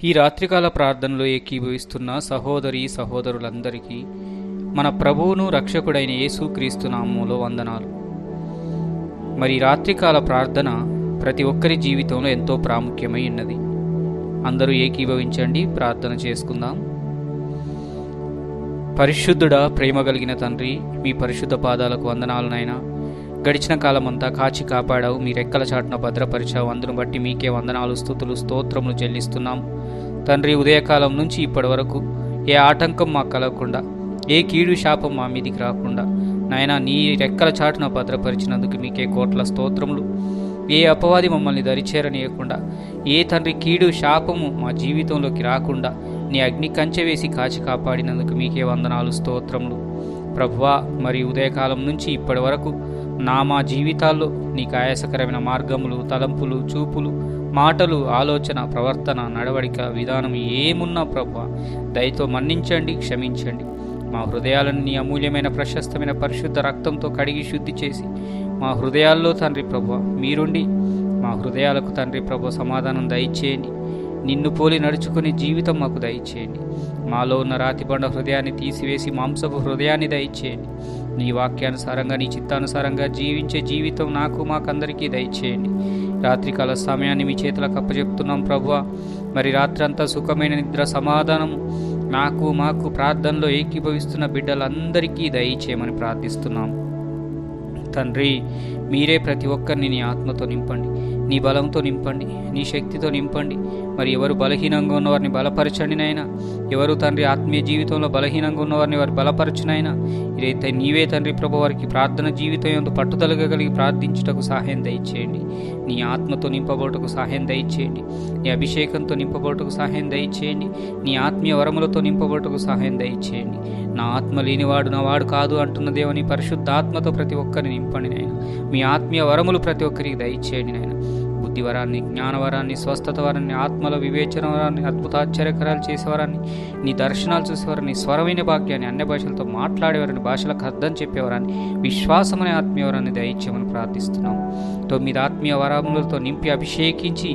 ఈ రాత్రికాల ప్రార్థనలో ఏకీభవిస్తున్న సహోదరి సహోదరులందరికీ మన ప్రభువును రక్షకుడైన యేసుక్రీస్తు నామములో వందనాలు. మరి రాత్రికాల ప్రార్థన ప్రతి ఒక్కరి జీవితంలో ఎంతో ప్రాముఖ్యమై ఉన్నది. అందరూ ఏకీభవించండి, ప్రార్థన చేసుకుందాం. పరిశుద్ధుడా, ప్రేమ కలిగిన తండ్రి, మీ పరిశుద్ధ పాదాలకు వందనాలు నాయనా. గడిచిన కాలమంతా కాచి కాపాడావు, మీ రెక్కల చాటున భద్రపరిచావు. అందును బట్టి మీకే వందనాలు, స్తుతులు, స్తోత్రములు చెల్లిస్తున్నాం తండ్రి. ఉదయకాలం నుంచి ఇప్పటి వరకు ఏ ఆటంకం మాకు కలగకుండా, ఏ కీడు శాపం మా మీదికి రాకుండా నాయనా నీ రెక్కల చాటున భద్రపరిచినందుకు మీకే కోట్ల స్తోత్రములు. ఏ అపవాది మమ్మల్ని దరిచేరనీయకుండా, ఏ తండ్రి కీడు శాపము మా జీవితంలోకి రాకుండా నీ అగ్ని కంచె వేసి కాచి కాపాడినందుకు మీకే వందనాలు, స్తోత్రములు ప్రభువా. మరి ఉదయకాలం నుంచి ఇప్పటి వరకు మా జీవితాల్లో నీకు ఆయాసకరమైన మార్గములు, తలంపులు, చూపులు, మాటలు, ఆలోచన, ప్రవర్తన, నడవడిక, విధానం ఏమున్నా ప్రభువా దయతో మన్నించండి, క్షమించండి. మా హృదయాలను నీ అమూల్యమైన ప్రశస్తమైన పరిశుద్ధ రక్తంతో కడిగి శుద్ధి చేసి మా హృదయాల్లో తండ్రి ప్రభువా మీరుండి మా హృదయాలకు తండ్రి ప్రభు సమాధానం దయచేయండి. నిన్ను పోలి నడుచుకునే జీవితం మాకు దయచేయండి. మాలో ఉన్న రాతిబండ హృదయాన్ని తీసివేసి మాంసపు హృదయాన్ని దయచేయండి. నీ వాక్యానుసారంగా, నీ చిత్తానుసారంగా జీవించే జీవితం మాకందరికీ దయచేయండి. రాత్రికాల సమయాన్ని మీ చేతులకు అప్పచెప్తున్నాం ప్రభువా. మరి రాత్రంతా సుఖమైన నిద్ర, సమాధానము మాకు ప్రార్థనలో ఏకీభవిస్తున్న బిడ్డలందరికీ దయచేయమని ప్రార్థిస్తున్నాం తండ్రి. మీరే ప్రతి ఒక్కరిని నీ ఆత్మతో నింపండి, నీ బలంతో నింపండి, నీ శక్తితో నింపండి. మరి ఎవరు బలహీనంగా ఉన్నవారిని బలపరచండి నాయనా. ఎవరు తండ్రి ఆత్మీయ జీవితంలో బలహీనంగా ఉన్నవారిని వారు బలపరచునైనా. ఇదైతే నీవే తండ్రి ప్రభు వారికి ప్రార్థన జీవితం ఎందు పట్టుదలగా కలిగి ప్రార్థించుటకు సహాయం దయచేయండి. నీ ఆత్మతో నింపబోటకు సహాయం దయచేయండి. నీ అభిషేకంతో నింపబోటకు సహాయం దయచేయండి. నీ ఆత్మీయ వరములతో నింపబోటకు సహాయం దయచేయండి. నా ఆత్మ లేనివాడు నా వాడు కాదు అంటున్న దేవుని పరిశుద్ధాత్మతో ప్రతి ఒక్కరిని నింపండి నాయన. మీ ఆత్మీయ వరములు ప్రతి ఒక్కరికి దయచేయండి నాయన. బుద్ధివరాన్ని, జ్ఞానవరాన్ని, స్వస్థత వరాన్ని, ఆత్మల వివేచన వరాన్ని, అద్భుతాశ్చర్యకరాలు చేసేవారాన్ని, నీ దర్శనాలు చూసేవారాన్ని, స్వరమైన భాగ్యాన్ని, అన్య భాషలతో మాట్లాడేవారని, భాషలకు అర్థం చెప్పేవారాన్ని, విశ్వాసమనే ఆత్మీయ వరాన్ని దయచేయమని ప్రార్థిస్తున్నాం. 9 ఆత్మీయ వరములతో నింపి అభిషేకించి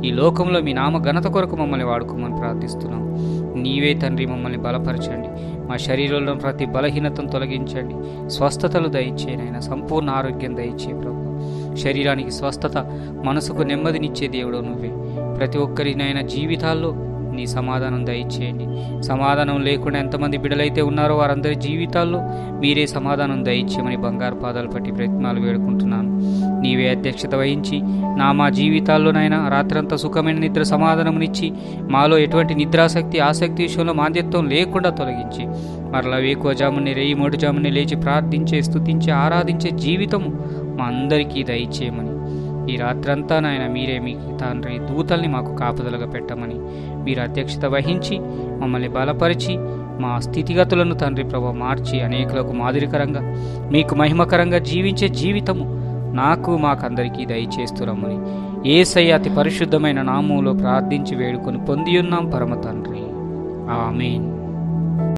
ఈ లోకంలో మీ నామ ఘనత కొరకు మమ్మల్ని వాడుకోమని ప్రార్థిస్తున్నాం. నీవే తండ్రి మమ్మల్ని బలపరచండి. మా శరీరంలో ప్రతి బలహీనతను తొలగించండి. స్వస్థతలు దయచేయనైనా, సంపూర్ణ ఆరోగ్యం దయచే ప్రభు. శరీరానికి స్వస్థత, మనసుకు నెమ్మదినిచ్చే దేవుడు నువ్వే. ప్రతి ఒక్కరినైనా జీవితాల్లో నీ సమాధానం దయచేయండి. సమాధానం లేకుండా ఎంతమంది బిడ్డలైతే ఉన్నారో వారందరి జీవితాల్లో మీరే సమాధానం దయచేయమని బంగారు పాదాలు పట్టి ప్రయత్నాలు వేడుకుంటున్నాను. నీవే అధ్యక్షత వహించి మా జీవితాల్లోనైనా రాత్రంతా సుఖమైన నిద్ర సమాధానమునిచ్చి మాలో ఎటువంటి నిద్రాసక్తి, ఆసక్తి విషయంలో మాంద్యత్వం లేకుండా తొలగించి మరలా వేకువజాముని, రేయి మోడుజాముని లేచి ప్రార్థించే, స్తుతించే, ఆరాధించే జీవితము మా అందరికీ దయచేయమని, ఈ రాత్రంతా నాయన మీరే మీ తండ్రి దూతల్ని మాకు కాపుదలగా పెట్టమని మీరు అధ్యక్షత వహించి మమ్మల్ని బలపరిచి మా స్థితిగతులను తండ్రి ప్రభు మార్చి అనేకులకు మాదిరికరంగా, మీకు మహిమకరంగా జీవించే జీవితము మాకందరికీ దయచేస్తురమ్మని యేసయ్య అతి పరిశుద్ధమైన నామములో ప్రార్థించి వేడుకొని పొందియున్నాం పరమ తండ్రి. ఆమేన్.